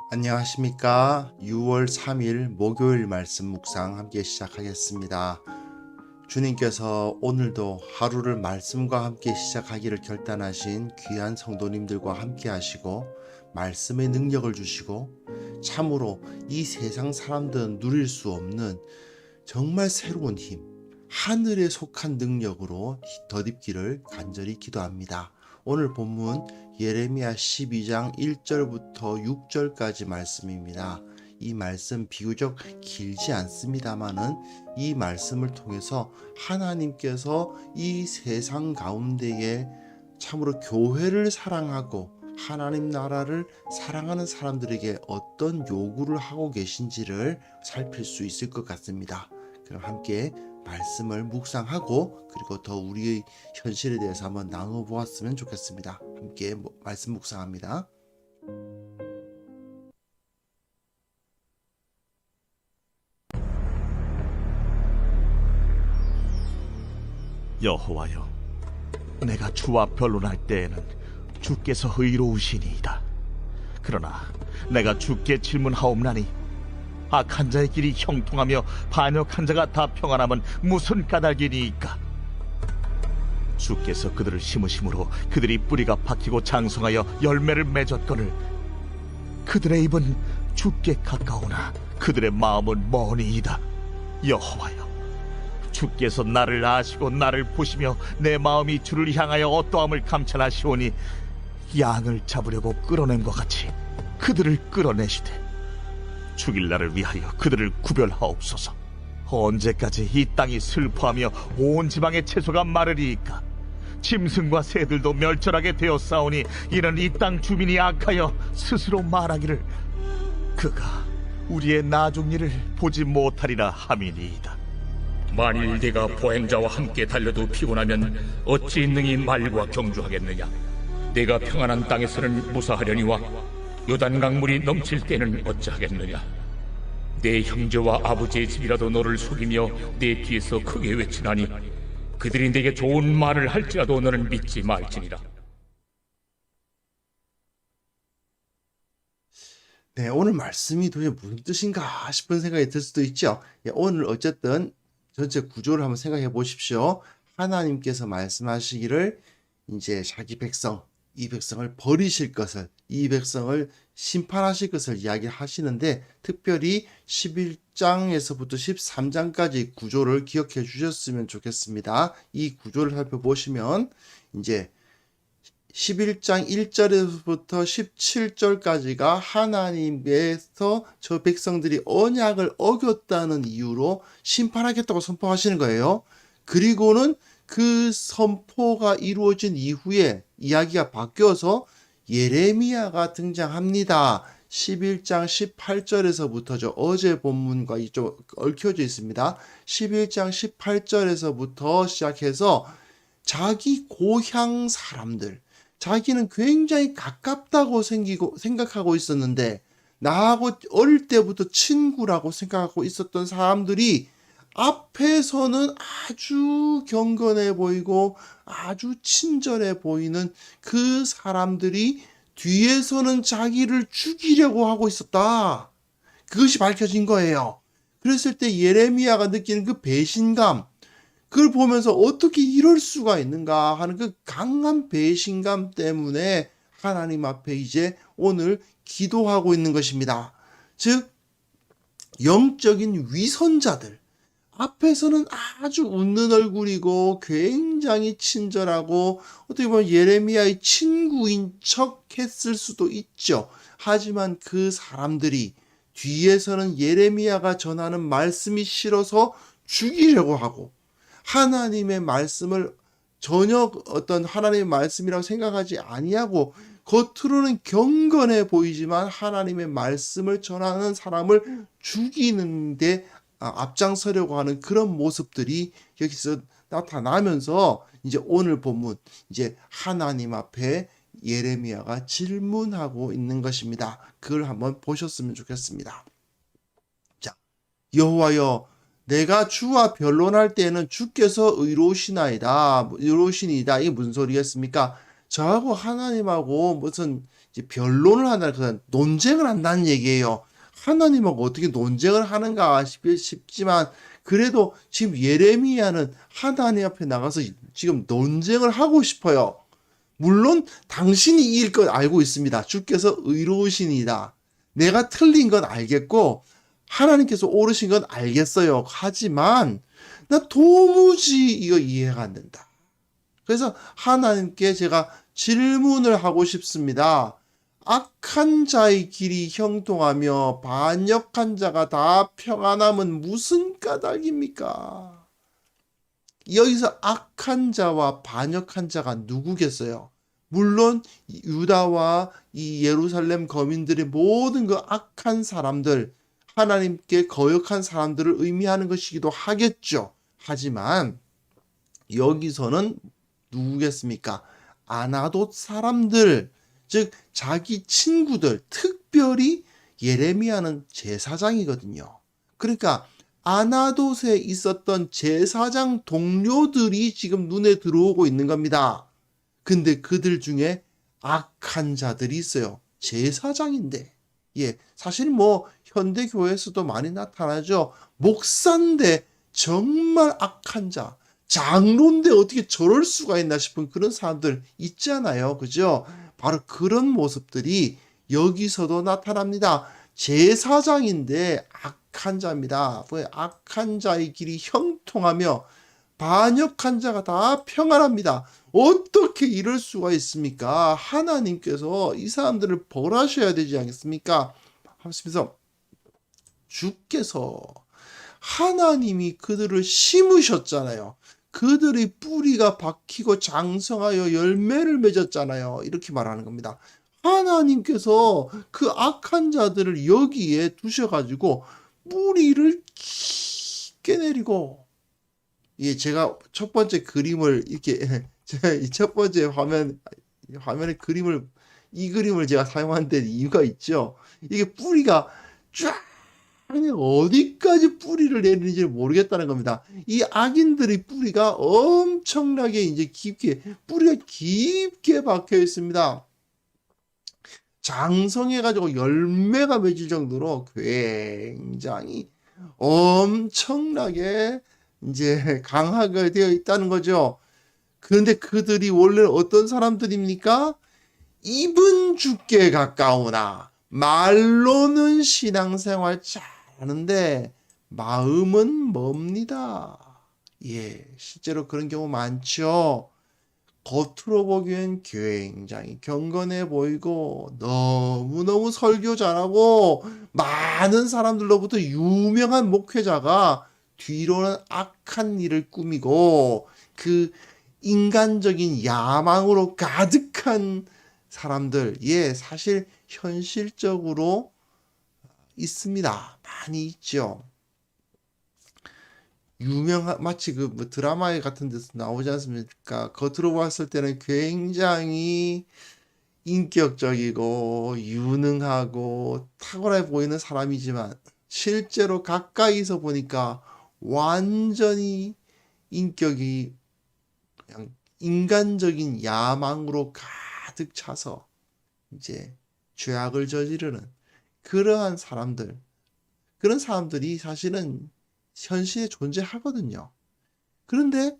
안녕하십니까. 6월 3일 목요일 말씀 묵상 함께 시작하겠습니다. 주님께서 오늘도 하루를 말씀과 함께 시작하기를 결단하신 귀한 성도님들과 함께 하시고 말씀의 능력을 주시고 참으로 이 세상 사람들은 누릴 수 없는 정말 새로운 힘, 하늘에 속한 능력으로 덧입기를 간절히 기도합니다. 오늘 본문 예레미야 12장 1절부터 6절까지 말씀입니다. 이 말씀 비교적 길지 않습니다만은 이 말씀을 통해서 하나님께서 이 세상 가운데에 참으로 교회를 사랑하고 하나님 나라를 사랑하는 사람들에게 어떤 요구를 하고 계신지를 살필 수 있을 것 같습니다. 그럼 함께 말씀을 묵상하고 그리고 더 우리의 현실에 대해서 한번 나눠 보았으면 좋겠습니다. 함께 말씀 묵상합니다. 여호와여, 내가 주와 변론할 때에는 주께서 의로우시니이다. 그러나 내가 주께 질문하옵나니 악한 자의 길이 형통하며 반역한 자가 다 평안함은 무슨 까닭이니이까? 주께서 그들을 심으심으로 그들이 뿌리가 박히고 장성하여 열매를 맺었거늘 그들의 입은 주께 가까우나 그들의 마음은 머니이다. 여호와여, 주께서 나를 아시고 나를 보시며 내 마음이 주를 향하여 어떠함을 감찰하시오니 양을 잡으려고 끌어낸 것 같이 그들을 끌어내시되 죽일 날을 위하여 그들을 구별하옵소서. 언제까지 이 땅이 슬퍼하며 온 지방의 채소가 마르리이까? 짐승과 새들도 멸절하게 되었사오니 이는 이 땅 주민이 악하여 스스로 말하기를 그가 우리의 나중 일을 보지 못하리라 함이니이다. 만일 네가 보행자와 함께 달려도 피곤하면 어찌 능히 말과 경주하겠느냐? 네가 평안한 땅에서는 무사하려니와 요단 강물이 넘칠 때는 어찌하겠느냐? 내 형제와 아버지의 집이라도 너를 속이며 내 뒤에서 크게 외치나니 그들이 네게 좋은 말을 할지라도 너는 믿지 말지니라. 네, 오늘 말씀이 도대체 무슨 뜻인가 싶은 생각이 들 수도 있죠. 오늘 어쨌든 전체 구조를 한번 생각해 보십시오. 하나님께서 말씀하시기를 이제 자기 백성, 이 백성을 버리실 것을, 이 백성을 심판하실 것을 이야기하시는데 특별히 11장에서부터 13장까지 구조를 기억해 주셨으면 좋겠습니다. 이 구조를 살펴보시면 이제 11장 1절에서부터 17절까지가 하나님께서 저 백성들이 언약을 어겼다는 이유로 심판하겠다고 선포하시는 거예요. 그리고는 그 선포가 이루어진 이후에 이야기가 바뀌어서 예레미야가 등장합니다. 11장 18절에서부터죠. 어제 본문과 좀 얽혀져 있습니다. 11장 18절에서부터 시작해서 자기 고향 사람들, 자기는 굉장히 가깝다고 생각하고 있었는데 나하고 어릴 때부터 친구라고 생각하고 있었던 사람들이 앞에서는 아주 경건해 보이고 아주 친절해 보이는 그 사람들이 뒤에서는 자기를 죽이려고 하고 있었다. 그것이 밝혀진 거예요. 그랬을 때 예레미야가 느끼는 그 배신감, 그걸 보면서 어떻게 이럴 수가 있는가 하는 그 강한 배신감 때문에 하나님 앞에 이제 오늘 기도하고 있는 것입니다. 즉 영적인 위선자들, 앞에서는 아주 웃는 얼굴이고 굉장히 친절하고 어떻게 보면 예레미야의 친구인 척 했을 수도 있죠. 하지만 그 사람들이 뒤에서는 예레미야가 전하는 말씀이 싫어서 죽이려고 하고 하나님의 말씀을 전혀 어떤 하나님의 말씀이라고 생각하지 아니하고 겉으로는 경건해 보이지만 하나님의 말씀을 전하는 사람을 죽이는데 앞장서려고 하는 그런 모습들이 여기서 나타나면서 이제 오늘 본문 이제 하나님 앞에 예레미야가 질문하고 있는 것입니다. 그걸 한번 보셨으면 좋겠습니다. 자, 여호와여, 내가 주와 변론할 때에는 주께서 의로우시나이다. 의로우시니이다. 이게 무슨 소리겠습니까? 저하고 하나님하고 무슨 이제 변론을 한다는 것은 논쟁을 한다는 얘기예요. 하나님하고 어떻게 논쟁을 하는가 싶지만 그래도 지금 예레미야는 하나님 앞에 나가서 지금 논쟁을 하고 싶어요. 물론 당신이 이길 건 알고 있습니다. 주께서 의로우시니다. 내가 틀린 건 알겠고 하나님께서 옳으신 건 알겠어요. 하지만 나 도무지 이거 이해가 안 된다. 그래서 하나님께 제가 질문을 하고 싶습니다. 악한 자의 길이 형통하며 반역한 자가 다 평안함은 무슨 까닭입니까? 여기서 악한 자와 반역한 자가 누구겠어요? 물론 유다와 이 예루살렘 거민들의 모든 그 악한 사람들, 하나님께 거역한 사람들을 의미하는 것이기도 하겠죠. 하지만 여기서는 누구겠습니까? 아나돗 사람들, 즉 자기 친구들, 특별히 예레미야는 제사장이거든요. 그러니까 아나돗에 있었던 제사장 동료들이 지금 눈에 들어오고 있는 겁니다. 근데 그들 중에 악한 자들이 있어요. 제사장인데. 예, 사실 뭐 현대 교회에서도 많이 나타나죠. 목사인데 정말 악한 자, 장로인데 어떻게 저럴 수가 있나 싶은 그런 사람들 있잖아요. 그죠? 바로 그런 모습들이 여기서도 나타납니다. 제사장인데 악한 자입니다. 악한 자의 길이 형통하며 반역한 자가 다 평안합니다. 어떻게 이럴 수가 있습니까? 하나님께서 이 사람들을 벌하셔야 되지 않겠습니까? 하면서 주께서 하나님이 그들을 심으셨잖아요. 그들의 뿌리가 박히고 장성하여 열매를 맺었잖아요. 이렇게 말하는 겁니다. 하나님께서 그 악한 자들을 여기에 두셔가지고 뿌리를 깊게 내리고, 예, 제가 첫 번째 그림을 이렇게 제가 이 첫 번째 화면에 이 그림을 제가 사용한 데 이유가 있죠. 이게 뿌리가 쫙 어디까지 뿌리를 내리는지 모르겠다는 겁니다. 이 악인들의 뿌리가 엄청나게 이제 뿌리가 깊게 박혀 있습니다. 장성해가지고 열매가 맺을 정도로 굉장히 엄청나게 이제 강하게 되어 있다는 거죠. 그런데 그들이 원래 어떤 사람들입니까? 입은 주께 가까우나 말로는 신앙생활 잘하는데 마음은 멉니다. 예, 실제로 그런 경우 많죠. 겉으로 보기엔 굉장히 경건해 보이고 너무너무 설교 잘하고 많은 사람들로부터 유명한 목회자가 뒤로는 악한 일을 꾸미고 그 인간적인 야망으로 가득한 사람들, 예, 사실 현실적으로 있습니다. 많이 있죠. 마치 그 뭐 드라마 같은 데서 나오지 않습니까? 겉으로 봤을 때는 굉장히 인격적이고 유능하고 탁월해 보이는 사람이지만 실제로 가까이서 보니까 완전히 인격이 그냥 인간적인 야망으로 가득 차서 이제 죄악을 저지르는 그러한 사람들, 그런 사람들이 사실은 현실에 존재하거든요. 그런데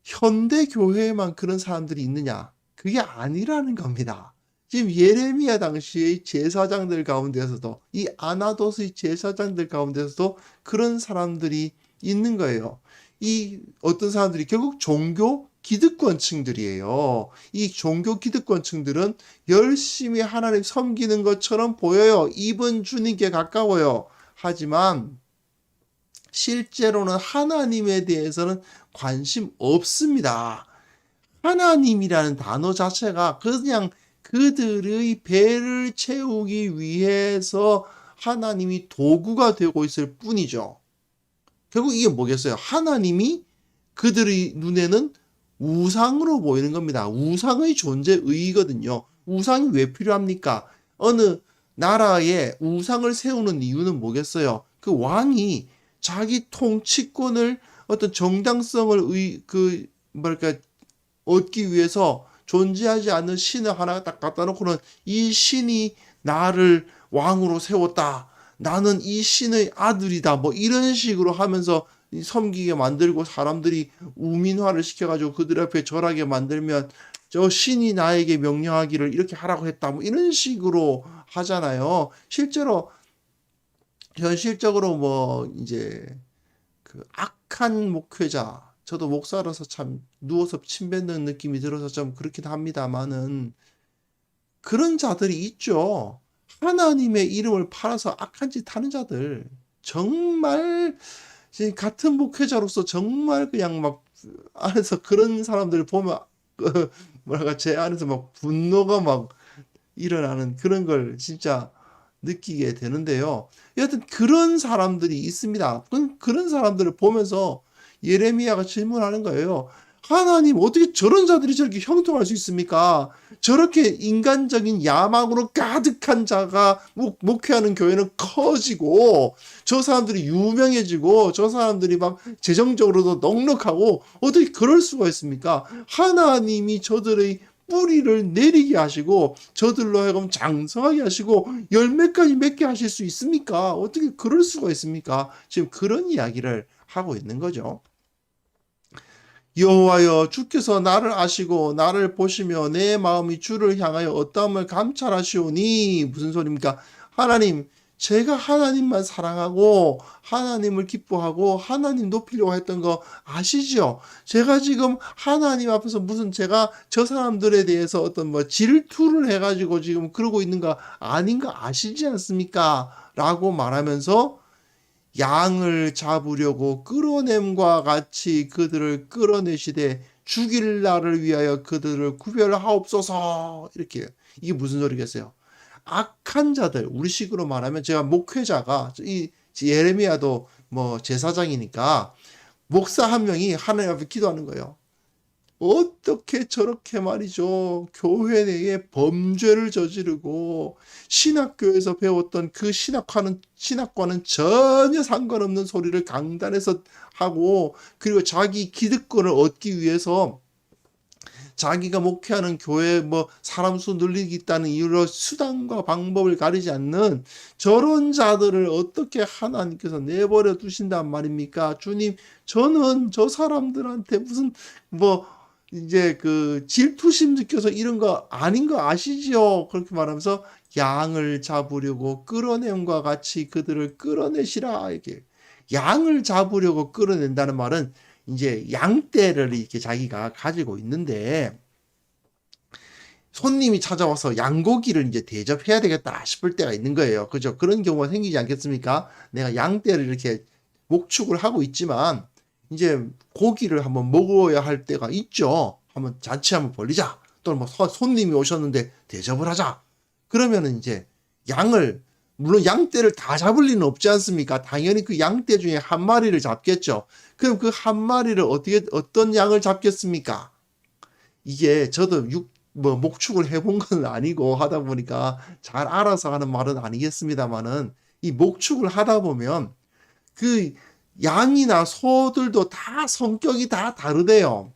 현대 교회에만 그런 사람들이 있느냐? 그게 아니라는 겁니다. 지금 예레미야 당시의 제사장들 가운데서도, 이 아나돗의 제사장들 가운데서도 그런 사람들이 있는 거예요. 이 어떤 사람들이 결국 종교 기득권층들이에요. 이 종교 기득권층들은 열심히 하나님 섬기는 것처럼 보여요. 입은 주님께 가까워요. 하지만 실제로는 하나님에 대해서는 관심 없습니다. 하나님이라는 단어 자체가 그냥 그들의 배를 채우기 위해서 하나님이 도구가 되고 있을 뿐이죠. 결국 이게 뭐겠어요? 하나님이 그들의 눈에는 우상으로 보이는 겁니다. 우상의 존재의거든요. 우상이 왜 필요합니까? 어느 나라에 우상을 세우는 이유는 뭐겠어요? 그 왕이 자기 통치권을 어떤 정당성을 얻기 위해서 존재하지 않는 신을 하나 딱 갖다 놓고는 이 신이 나를 왕으로 세웠다. 나는 이 신의 아들이다. 뭐 이런 식으로 하면서 섬기게 만들고 사람들이 우민화를 시켜가지고 그들 앞에 절하게 만들면 저 신이 나에게 명령하기를 이렇게 하라고 했다. 뭐 이런 식으로 하잖아요. 실제로 현실적으로 뭐 이제 그 악한 목회자, 저도 목사로서 참 누워서 침 뱉는 느낌이 들어서 좀 그렇긴 합니다만은 그런 자들이 있죠. 하나님의 이름을 팔아서 악한 짓 하는 자들. 정말 같은 목회자로서 정말 그냥 막 안에서 그런 사람들을 보면 뭐랄까 제 안에서 막 분노가 막 일어나는 그런 걸 진짜 느끼게 되는데요. 여하튼 그런 사람들이 있습니다. 그런 사람들을 보면서 예레미야가 질문하는 거예요. 하나님 어떻게 저런 자들이 저렇게 형통할 수 있습니까? 저렇게 인간적인 야망으로 가득한 자가 목회하는 교회는 커지고 저 사람들이 유명해지고 저 사람들이 막 재정적으로도 넉넉하고 어떻게 그럴 수가 있습니까? 하나님이 저들의 뿌리를 내리게 하시고 저들로 하여금 장성하게 하시고 열매까지 맺게 하실 수 있습니까? 어떻게 그럴 수가 있습니까? 지금 그런 이야기를 하고 있는 거죠. 여호와여 주께서 나를 아시고 나를 보시며 내 마음이 주를 향하여 어떠함을 감찰하시오니 무슨 소리입니까? 하나님 제가 하나님만 사랑하고 하나님을 기뻐하고 하나님 높이려고 했던 거 아시죠? 제가 지금 하나님 앞에서 무슨 제가 저 사람들에 대해서 어떤 뭐 질투를 해가지고 지금 그러고 있는 거 아닌 거 아시지 않습니까? 라고 말하면서 양을 잡으려고 끌어냄과 같이 그들을 끌어내시되 죽일 날을 위하여 그들을 구별하옵소서. 이렇게 이게 무슨 소리겠어요? 악한 자들, 우리식으로 말하면 제가 목회자가 이 예레미야도 뭐 제사장이니까 목사 한 명이 하나님 앞에 기도하는 거예요. 어떻게 저렇게 말이죠. 교회 내에 범죄를 저지르고 신학교에서 배웠던 그 신학과는 전혀 상관없는 소리를 강단에서 하고 그리고 자기 기득권을 얻기 위해서 자기가 목회하는 교회 뭐 사람 수 늘리겠다는 이유로 수단과 방법을 가리지 않는 저런 자들을 어떻게 하나님께서 내버려 두신단 말입니까? 주님, 저는 저 사람들한테 무슨 뭐 이제 그 질투심 느껴서 이런 거 아닌 거 아시죠? 그렇게 말하면서 양을 잡으려고 끌어냄과 같이 그들을 끌어내시라. 이게 양을 잡으려고 끌어낸다는 말은 이제 양떼를 이렇게 자기가 가지고 있는데 손님이 찾아와서 양고기를 이제 대접해야 되겠다 싶을 때가 있는 거예요. 그죠? 그런 경우가 생기지 않겠습니까? 내가 양떼를 이렇게 목축을 하고 있지만 이제 고기를 한번 먹어야 할 때가 있죠. 한번 잔치 한번 벌리자. 또는 뭐 손님이 오셨는데 대접을 하자. 그러면은 이제 양을 물론 양떼를 다 잡을 리는 없지 않습니까? 당연히 그 양떼 중에 한 마리를 잡겠죠. 그럼 그 한 마리를 어떤 양을 잡겠습니까? 이게 저도 목축을 해본 건 아니고 하다 보니까 잘 알아서 하는 말은 아니겠습니다만은 이 목축을 하다 보면 그 양이나 소들도 다 성격이 다 다르대요.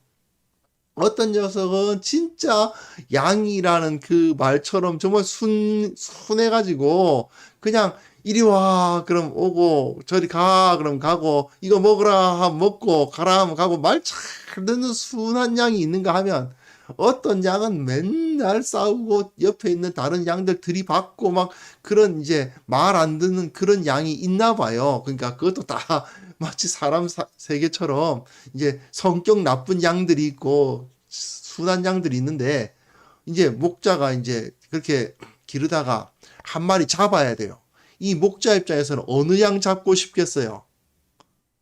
어떤 녀석은 진짜 양이라는 그 말처럼 정말 순해가지고 그냥 이리 와 그럼 오고 저리 가 그럼 가고 이거 먹으라 하면 먹고 가라 하면 가고 말 잘 듣는 순한 양이 있는가 하면 어떤 양은 맨날 싸우고 옆에 있는 다른 양들 들이받고 막 그런 이제 말 안 듣는 그런 양이 있나 봐요. 그러니까 그것도 다 마치 사람 세계처럼 이제 성격 나쁜 양들이 있고 순한 양들이 있는데 이제 목자가 이제 그렇게 기르다가 한 마리 잡아야 돼요. 이 목자 입장에서는 어느 양 잡고 싶겠어요?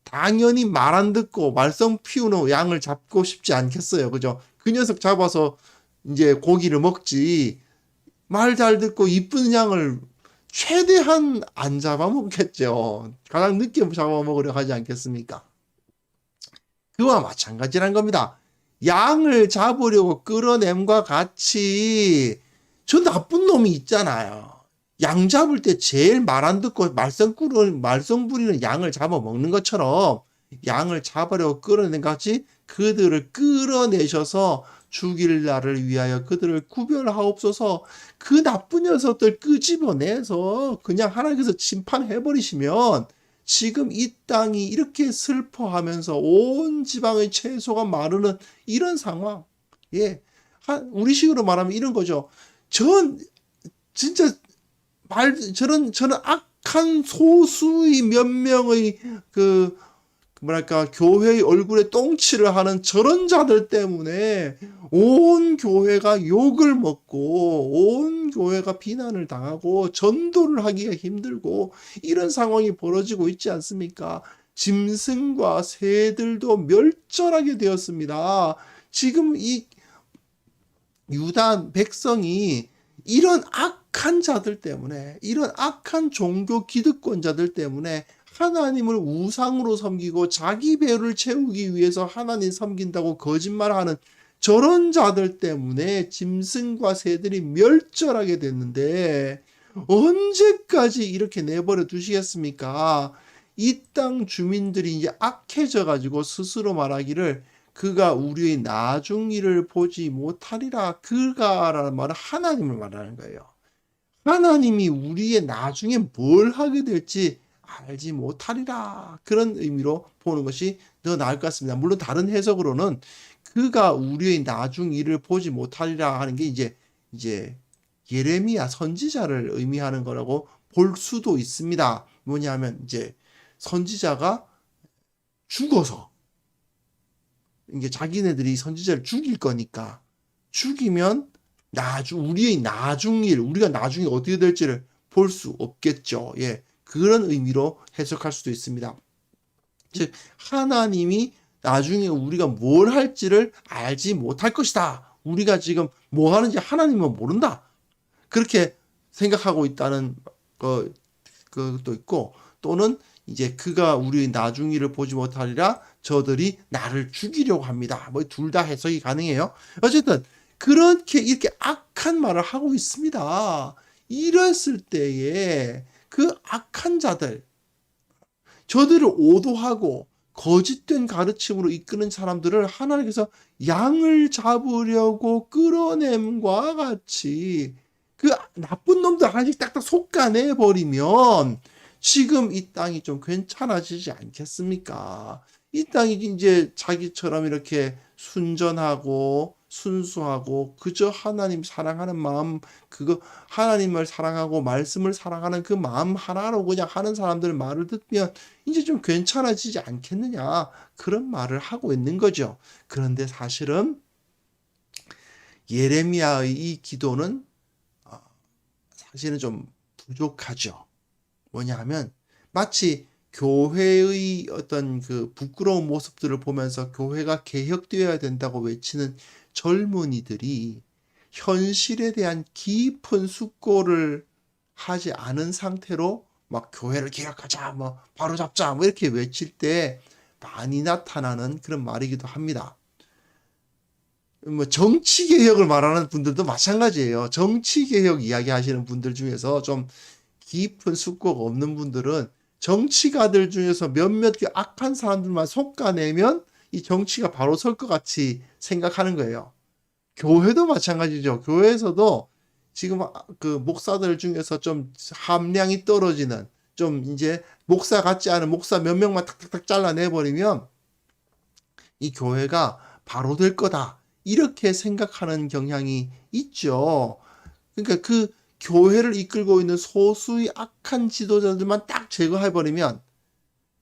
당연히 말 안 듣고 말썽 피우는 양을 잡고 싶지 않겠어요. 그죠? 그 녀석 잡아서 이제 고기를 먹지 말 잘 듣고 이쁜 양을 최대한 안 잡아먹겠죠. 가장 늦게 잡아먹으려 하지 않겠습니까? 그와 마찬가지란 겁니다. 양을 잡으려고 끌어냄과 같이 저 나쁜 놈이 있잖아요. 양 잡을 때 제일 말 안 듣고 말썽 부리는 양을 잡아먹는 것처럼 양을 잡으려고 끌어낸 것 같이 그들을 끌어내셔서 죽일 날을 위하여 그들을 구별하옵소서. 그 나쁜 녀석들 끄집어내서 그냥 하나님께서 심판해버리시면 지금 이 땅이 이렇게 슬퍼하면서 온 지방의 채소가 마르는 이런 상황. 예. 우리식으로 말하면 이런 거죠. 진짜 저는 악한 소수의 몇 명의 교회의 얼굴에 똥칠을 하는 저런 자들 때문에 온 교회가 욕을 먹고 온 교회가 비난을 당하고 전도를 하기가 힘들고 이런 상황이 벌어지고 있지 않습니까? 짐승과 새들도 멸절하게 되었습니다. 지금 이 유다 백성이 이런 악한 자들 때문에, 이런 악한 종교 기득권자들 때문에 하나님을 우상으로 섬기고 자기 배를 채우기 위해서 하나님 섬긴다고 거짓말하는 저런 자들 때문에 짐승과 새들이 멸절하게 됐는데 언제까지 이렇게 내버려 두시겠습니까? 이 땅 주민들이 이제 악해져 가지고 스스로 말하기를 그가 우리의 나중 일을 보지 못하리라. 그가라는 말은 하나님을 말하는 거예요. 하나님이 우리의 나중에 뭘 하게 될지 알지 못하리라. 그런 의미로 보는 것이 더 나을 것 같습니다. 물론 다른 해석으로는 그가 우리의 나중 일을 보지 못하리라 하는 게 이제 예레미야 선지자를 의미하는 거라고 볼 수도 있습니다. 뭐냐면 이제 선지자가 죽어서 이게 자기네들이 선지자를 죽일 거니까 죽이면 우리의 나중 일, 우리가 나중에 어떻게 될지를 볼 수 없겠죠. 예. 그런 의미로 해석할 수도 있습니다. 즉 하나님이 나중에 우리가 뭘 할지를 알지 못할 것이다. 우리가 지금 뭐 하는지 하나님은 모른다. 그렇게 생각하고 있다는 것도 있고, 또는 이제 그가 우리의 나중 일을 보지 못하리라. 저들이 나를 죽이려고 합니다. 뭐 둘 다 해석이 가능해요. 어쨌든 그렇게 이렇게 악한 말을 하고 있습니다. 이랬을 때에 그 악한 자들, 저들을 오도하고 거짓된 가르침으로 이끄는 사람들을 하나님께서 양을 잡으려고 끌어냄과 같이 그 나쁜 놈들 하나씩 딱딱 솎아내버리면 지금 이 땅이 좀 괜찮아지지 않겠습니까? 이 땅이 이제 자기처럼 이렇게 순전하고 순수하고 그저 하나님 사랑하는 마음, 그거 하나님을 사랑하고 말씀을 사랑하는 그 마음 하나로 그냥 하는 사람들 말을 듣면 이제 좀 괜찮아지지 않겠느냐, 그런 말을 하고 있는 거죠. 그런데 사실은 예레미야의 이 기도는 사실은 좀 부족하죠. 뭐냐 하면 마치 교회의 어떤 그 부끄러운 모습들을 보면서 교회가 개혁되어야 된다고 외치는 젊은이들이 현실에 대한 깊은 숙고를 하지 않은 상태로 막 교회를 개혁하자, 뭐 바로잡자, 뭐 이렇게 외칠 때 많이 나타나는 그런 말이기도 합니다. 뭐 정치 개혁을 말하는 분들도 마찬가지예요. 정치 개혁 이야기하시는 분들 중에서 좀 깊은 숙고가 없는 분들은 정치가들 중에서 몇몇 악한 사람들만 솎아내면 이 정치가 바로 설 것 같이 생각하는 거예요. 교회도 마찬가지죠. 교회에서도 지금 그 목사들 중에서 좀 함량이 떨어지는, 좀 이제 목사 같지 않은 목사 몇 명만 탁탁탁 잘라내버리면 이 교회가 바로 될 거다, 이렇게 생각하는 경향이 있죠. 그러니까 그 교회를 이끌고 있는 소수의 악한 지도자들만 딱 제거해버리면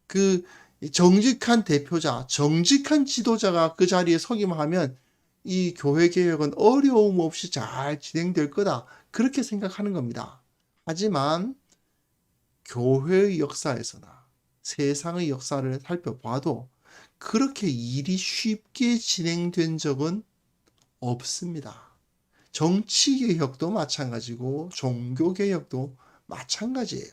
그 정직한 대표자, 정직한 지도자가 그 자리에 서기만 하면 이 교회 개혁은 어려움 없이 잘 진행될 거다, 그렇게 생각하는 겁니다. 하지만 교회의 역사에서나 세상의 역사를 살펴봐도 그렇게 일이 쉽게 진행된 적은 없습니다. 정치개혁도 마찬가지고 종교개혁도 마찬가지예요.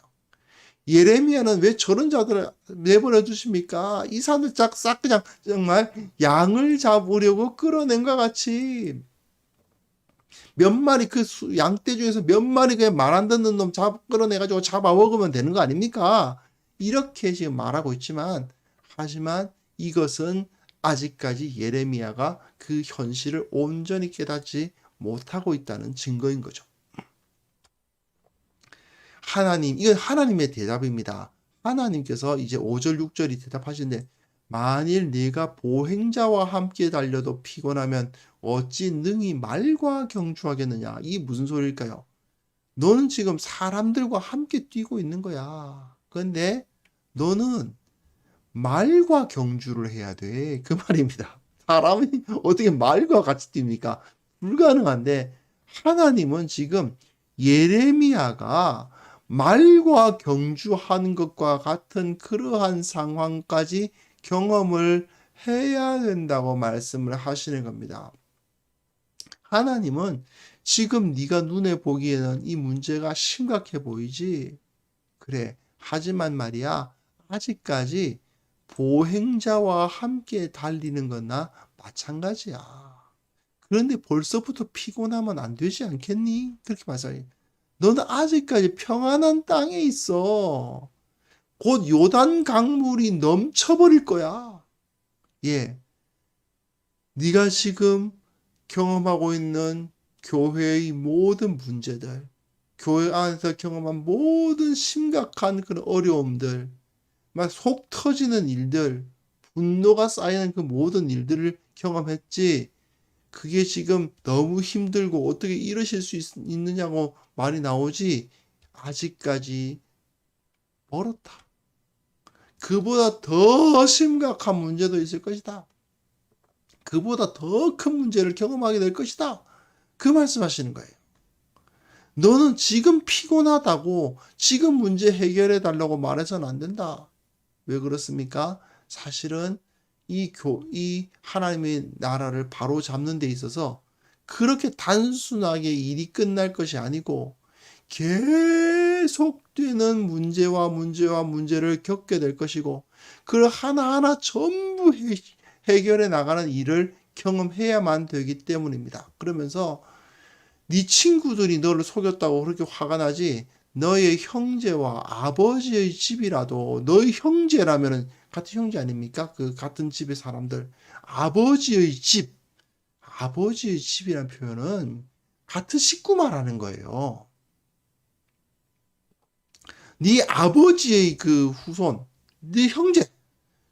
예레미야는 왜 저런 자들을 내버려 두십니까? 이 사람들 싹 그냥 정말 양을 잡으려고 끌어낸 것 같이 몇 마리, 그 양떼 중에서 몇 마리 그냥 말 안 듣는 놈 끌어내가지고 잡아먹으면 되는 거 아닙니까? 이렇게 지금 말하고 있지만, 하지만 이것은 아직까지 예레미야가 그 현실을 온전히 깨닫지 못하고 있다는 증거인 거죠. 이건 하나님의 대답입니다. 하나님께서 이제 5절, 6절이 대답하시는데 만일 네가 보행자와 함께 달려도 피곤하면 어찌 능히 말과 경주하겠느냐. 이게 무슨 소리일까요? 너는 지금 사람들과 함께 뛰고 있는 거야. 그런데 너는 말과 경주를 해야 돼. 그 말입니다. 사람이 어떻게 말과 같이 뜁니까? 불가능한데 하나님은 지금 예레미야가 말과 경주하는 것과 같은 그러한 상황까지 경험을 해야 된다고 말씀을 하시는 겁니다. 하나님은 지금 네가 눈에 보기에는 이 문제가 심각해 보이지? 그래. 하지만 말이야, 아직까지 보행자와 함께 달리는 거나 마찬가지야. 그런데 벌써부터 피곤하면 안 되지 않겠니? 그렇게 말씀해요. 너는 아직까지 평안한 땅에 있어. 곧 요단 강물이 넘쳐버릴 거야. 예. 네가 지금 경험하고 있는 교회의 모든 문제들, 교회 안에서 경험한 모든 심각한 그런 어려움들, 막 속 터지는 일들, 분노가 쌓이는 그 모든 일들을 경험했지. 그게 지금 너무 힘들고 어떻게 이러실 수 있느냐고 말이 나오지. 아직까지 멀었다. 그보다 더 심각한 문제도 있을 것이다. 그보다 더 큰 문제를 경험하게 될 것이다. 그 말씀하시는 거예요. 너는 지금 피곤하다고 지금 문제 해결해 달라고 말해서는 안 된다. 왜 그렇습니까? 사실은 이 하나님의 나라를 바로 잡는 데 있어서 그렇게 단순하게 일이 끝날 것이 아니고 계속되는 문제를 겪게 될 것이고 그걸 하나하나 전부 해결해 나가는 일을 경험해야만 되기 때문입니다. 그러면서 네 친구들이 너를 속였다고 그렇게 화가 나지 너의 형제와 아버지의 집이라도 너의 형제라면은 같은 형제 아닙니까? 그 같은 집의 사람들 아버지의 집이라는 표현은 같은 식구 말하는 거예요. 네 아버지의 그 후손, 네 형제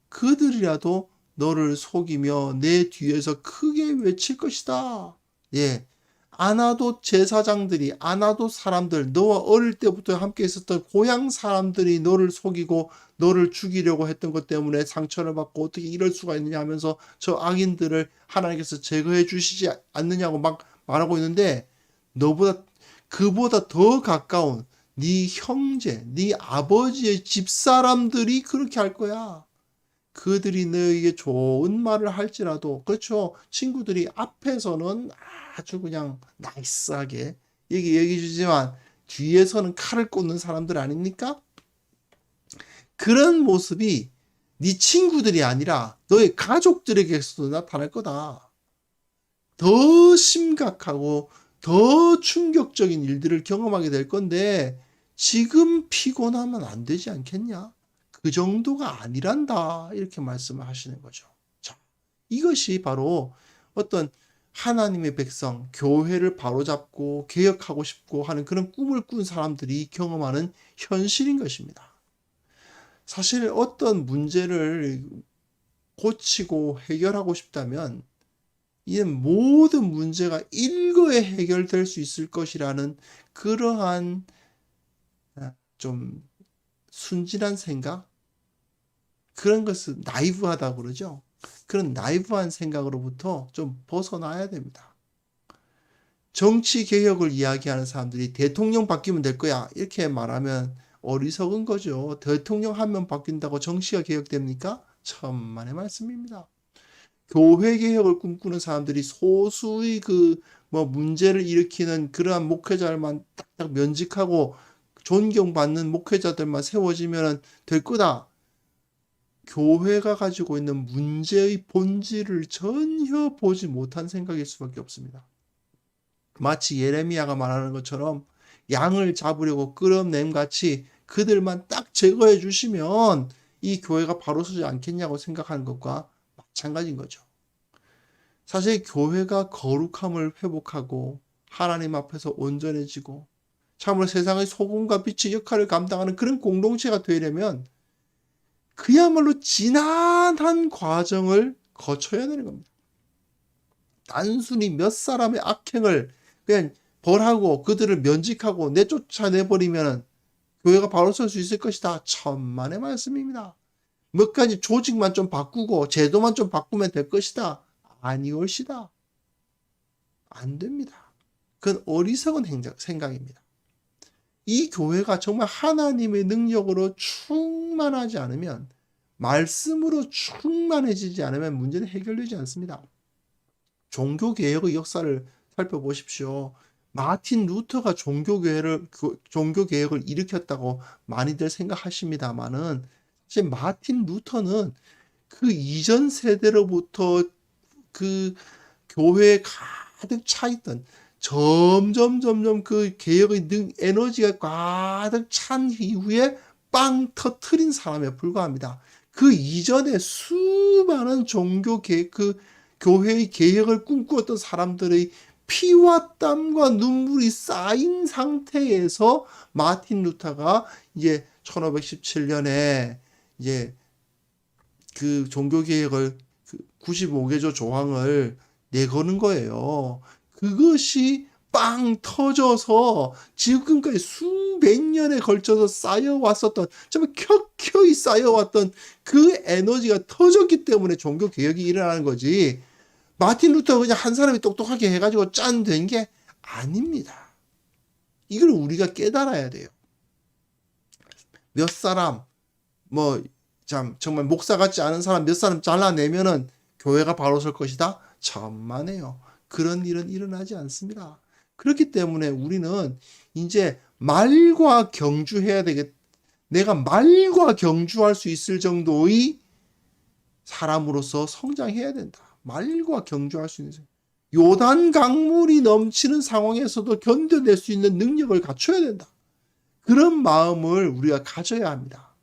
그들이라도 너를 속이며 내 뒤에서 크게 외칠 것이다. 예. 아나도 제사장들이, 아나도 사람들, 너와 어릴 때부터 함께 있었던 고향 사람들이 너를 속이고 너를 죽이려고 했던 것 때문에 상처를 받고 어떻게 이럴 수가 있느냐 하면서 저 악인들을 하나님께서 제거해 주시지 않느냐고 막 말하고 있는데 그보다 더 가까운 네 형제, 네 아버지의 집사람들이 그렇게 할 거야. 그들이 너에게 좋은 말을 할지라도 그렇죠. 친구들이 앞에서는 아주 그냥 나이스하게 얘기해 주지만 뒤에서는 칼을 꽂는 사람들 아닙니까? 그런 모습이 네 친구들이 아니라 너의 가족들에게서도 나타날 거다. 더 심각하고 더 충격적인 일들을 경험하게 될 건데 지금 피곤하면 안 되지 않겠냐? 그 정도가 아니란다. 이렇게 말씀을 하시는 거죠. 자, 이것이 바로 어떤 하나님의 백성, 교회를 바로잡고 개혁하고 싶고 하는 그런 꿈을 꾼 사람들이 경험하는 현실인 것입니다. 사실 어떤 문제를 고치고 해결하고 싶다면 이 모든 문제가 일거에 해결될 수 있을 것이라는 그러한 좀 순진한 생각? 그런 것을 나이브하다고 그러죠. 그런 나이브한 생각으로부터 좀 벗어나야 됩니다. 정치 개혁을 이야기하는 사람들이 대통령 바뀌면 될 거야 이렇게 말하면 어리석은 거죠. 대통령 한 명 바뀐다고 정치가 개혁됩니까? 천만의 말씀입니다. 교회 개혁을 꿈꾸는 사람들이 소수의 문제를 일으키는 그러한 목회자들만 딱딱 면직하고 존경받는 목회자들만 세워지면 될 거다. 교회가 가지고 있는 문제의 본질을 전혀 보지 못한 생각일 수밖에 없습니다. 마치 예레미야가 말하는 것처럼 양을 잡으려고 끌어냄 같이 그들만 딱 제거해 주시면 이 교회가 바로 서지 않겠냐고 생각하는 것과 마찬가지인 거죠. 사실 교회가 거룩함을 회복하고 하나님 앞에서 온전해지고 참으로 세상의 소금과 빛의 역할을 감당하는 그런 공동체가 되려면 그야말로 지난한 과정을 거쳐야 되는 겁니다. 단순히 몇 사람의 악행을 그냥 벌하고 그들을 면직하고 내쫓아내버리면 교회가 바로 설 수 있을 것이다. 천만의 말씀입니다. 몇 가지 조직만 좀 바꾸고 제도만 좀 바꾸면 될 것이다. 아니올시다. 안 됩니다. 그건 어리석은 생각입니다. 이 교회가 정말 하나님의 능력으로 충만하지 않으면, 말씀으로 충만해지지 않으면 문제는 해결되지 않습니다. 종교개혁의 역사를 살펴보십시오. 마틴 루터가 종교개혁을 일으켰다고 많이들 생각하십니다만은, 사실 마틴 루터는 그 이전 세대로부터 그 교회에 가득 차 있던 점점 그 개혁의 에너지가 가득 찬 이후에 빵 터트린 사람에 불과합니다. 그 이전에 수많은 교회의 개혁을 꿈꾸었던 사람들의 피와 땀과 눈물이 쌓인 상태에서 마틴 루터가 이제 1517년에 이제 그 종교개혁을 95개조 조항을 내거는 거예요. 그것이 빵 터져서 지금까지 수백 년에 걸쳐서 쌓여왔었던, 정말 켜켜이 쌓여왔던 그 에너지가 터졌기 때문에 종교개혁이 일어나는 거지, 마틴 루터가 그냥 한 사람이 똑똑하게 해가지고 짠 된 게 아닙니다. 이걸 우리가 깨달아야 돼요. 몇 사람, 정말 목사 같지 않은 사람 몇 사람 잘라내면은 교회가 바로 설 것이다? 천만에요. 그런 일은 일어나지 않습니다. 그렇기 때문에 우리는 이제 말과 경주해야 되겠다. 내가 말과 경주할 수 있을 정도의 사람으로서 성장해야 된다. 말과 경주할 수 있는, 요단 강물이 넘치는 상황에서도 견뎌낼 수 있는 능력을 갖춰야 된다. 그런 마음을 우리가 가져야 합니다.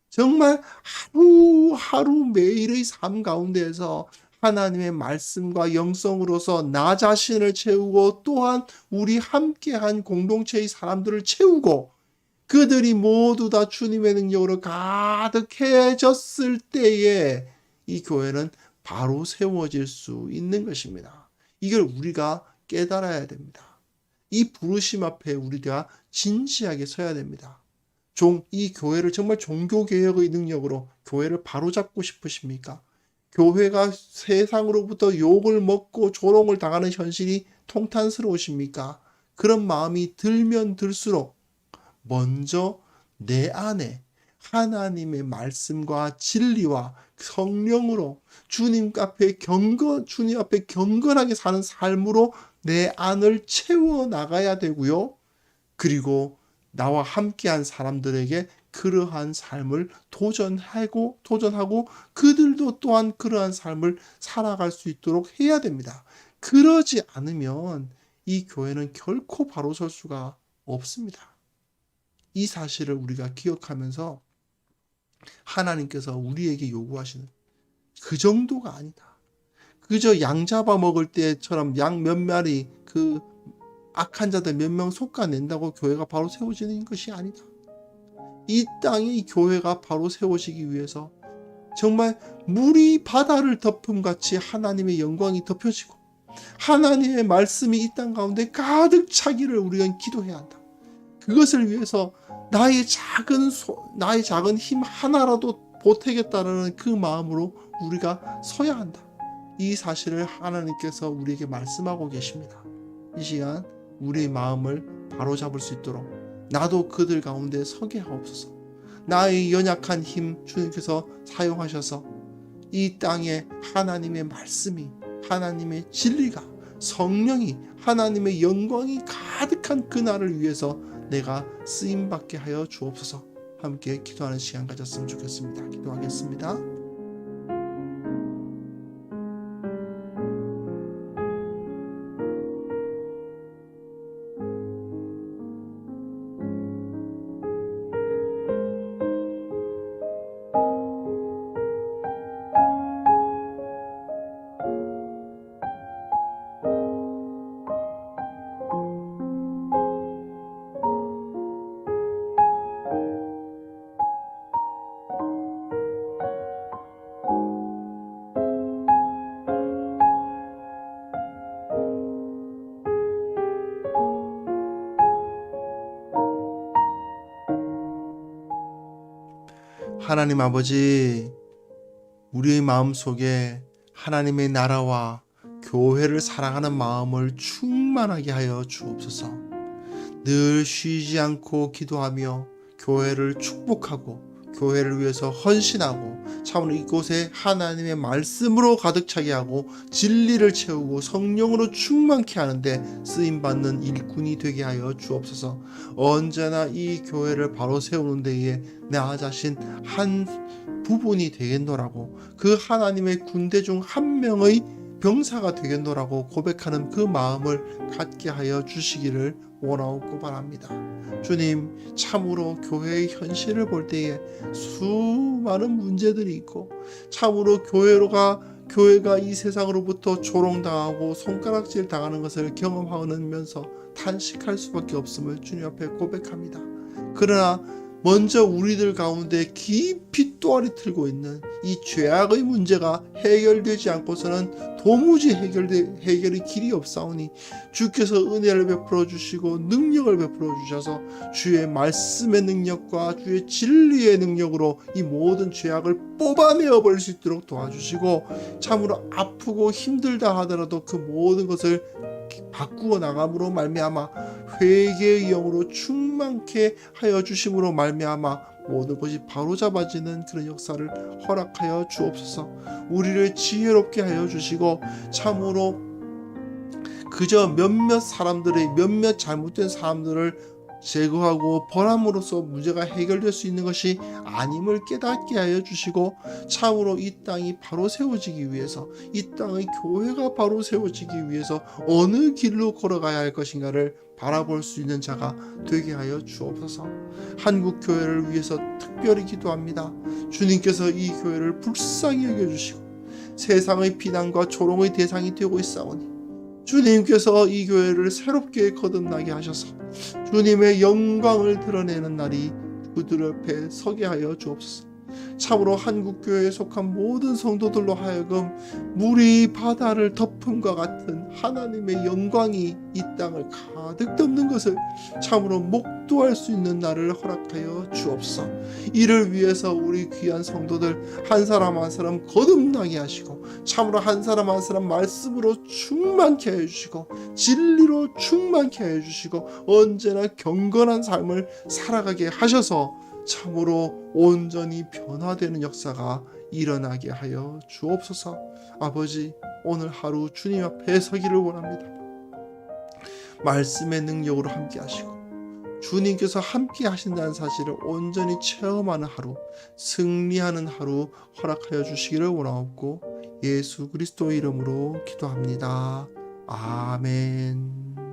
정말 하루하루 매일의 삶 가운데에서 하나님의 말씀과 영성으로서 나 자신을 채우고, 또한 우리 함께한 공동체의 사람들을 채우고, 그들이 모두 다 주님의 능력으로 가득해졌을 때에 이 교회는 바로 세워질 수 있는 것입니다. 이걸 우리가 깨달아야 됩니다. 이 부르심 앞에 우리가 진지하게 서야 됩니다. 이 교회를 정말 종교개혁의 능력으로 교회를 바로잡고 싶으십니까? 교회가 세상으로부터 욕을 먹고 조롱을 당하는 현실이 통탄스러우십니까? 그런 마음이 들면 들수록 먼저 내 안에 하나님의 말씀과 진리와 성령으로 주님 앞에 경건하게 사는 삶으로 내 안을 채워 나가야 되고요. 그리고 나와 함께한 사람들에게 그러한 삶을 도전하고 그들도 또한 그러한 삶을 살아갈 수 있도록 해야 됩니다. 그러지 않으면 이 교회는 결코 바로 설 수가 없습니다. 이 사실을 우리가 기억하면서 하나님께서 우리에게 요구하시는 그 정도가 아니다. 그저 양 잡아 먹을 때처럼 양 몇 마리 그 악한 자들 몇 명 솎아낸다고 교회가 바로 세워지는 것이 아니다. 이 땅에 이 교회가 바로 세워지기 위해서 정말 물이 바다를 덮음같이 하나님의 영광이 덮여지고 하나님의 말씀이 이 땅 가운데 가득 차기를 우리가 기도해야 한다. 그것을 위해서 나의 작은 힘 하나라도 보태겠다라는 그 마음으로 우리가 서야 한다. 이 사실을 하나님께서 우리에게 말씀하고 계십니다. 이 시간 우리의 마음을 바로잡을 수 있도록 나도 그들 가운데 서게 하옵소서. 나의 연약한 힘 주님께서 사용하셔서 이 땅에 하나님의 말씀이, 하나님의 진리가, 성령이, 하나님의 영광이 가득한 그날을 위해서 내가 쓰임받게 하여 주옵소서. 함께 기도하는 시간 가졌으면 좋겠습니다. 기도하겠습니다. 하나님 아버지, 우리의 마음속에 하나님의 나라와 교회를 사랑하는 마음을 충만하게 하여 주옵소서. 늘 쉬지 않고 기도하며 교회를 축복하고 교회를 위해서 헌신하고 참으로 이곳에 하나님의 말씀으로 가득 차게 하고 진리를 채우고 성령으로 충만케 하는데 쓰임받는 일꾼이 되게 하여 주옵소서. 언제나 이 교회를 바로 세우는 데에 나 자신 한 부분이 되겠노라고, 그 하나님의 군대 중 한 명의 병사가 되겠노라고 고백하는 그 마음을 갖게 하여 주시기를 원하옵고 바랍니다. 주님, 참으로 교회의 현실을 볼 때에 수많은 문제들이 있고 참으로 교회가 이 세상으로부터 조롱당하고 손가락질 당하는 것을 경험하면서 탄식할 수밖에 없음을 주님 앞에 고백합니다. 그러나 먼저 우리들 가운데 깊이 또아리 틀고 있는 이 죄악의 문제가 해결되지 않고서는 도무지 해결의 길이 없사오니 주께서 은혜를 베풀어 주시고 능력을 베풀어 주셔서 주의 말씀의 능력과 주의 진리의 능력으로 이 모든 죄악을 뽑아내어 버릴 수 있도록 도와주시고, 참으로 아프고 힘들다 하더라도 그 모든 것을 바꾸어 나감으로 말미암아 회개의 영으로 충만케 하여 주심으로 말미암아 모든 것이 바로잡아지는 그런 역사를 허락하여 주옵소서. 우리를 지혜롭게 하여 주시고 참으로 그저 몇몇 잘못된 사람들을 제거하고 벌함으로써 문제가 해결될 수 있는 것이 아님을 깨닫게 하여 주시고, 참으로 이 땅이 바로 세워지기 위해서, 이 땅의 교회가 바로 세워지기 위해서 어느 길로 걸어가야 할 것인가를 바라볼 수 있는 자가 되게 하여 주옵소서. 한국 교회를 위해서 특별히 기도합니다. 주님께서 이 교회를 불쌍히 여겨주시고 세상의 비난과 조롱의 대상이 되고 있사오니 주님께서 이 교회를 새롭게 거듭나게 하셔서 주님의 영광을 드러내는 날이 그들 옆에 서게 하여 주옵소서. 참으로 한국교회에 속한 모든 성도들로 하여금 물이 바다를 덮음과 같은 하나님의 영광이 이 땅을 가득 덮는 것을 참으로 목도할 수 있는 날을 허락하여 주옵소서. 이를 위해서 우리 귀한 성도들 한 사람 한 사람 거듭나게 하시고 참으로 한 사람 한 사람 말씀으로 충만케 해주시고 진리로 충만케 해주시고 언제나 경건한 삶을 살아가게 하셔서 참으로 온전히 변화되는 역사가 일어나게 하여 주옵소서. 아버지, 오늘 하루 주님 앞에 서기를 원합니다. 말씀의 능력으로 함께 하시고 주님께서 함께 하신다는 사실을 온전히 체험하는 하루, 승리하는 하루 허락하여 주시기를 원하옵고 예수 그리스도의 이름으로 기도합니다. 아멘.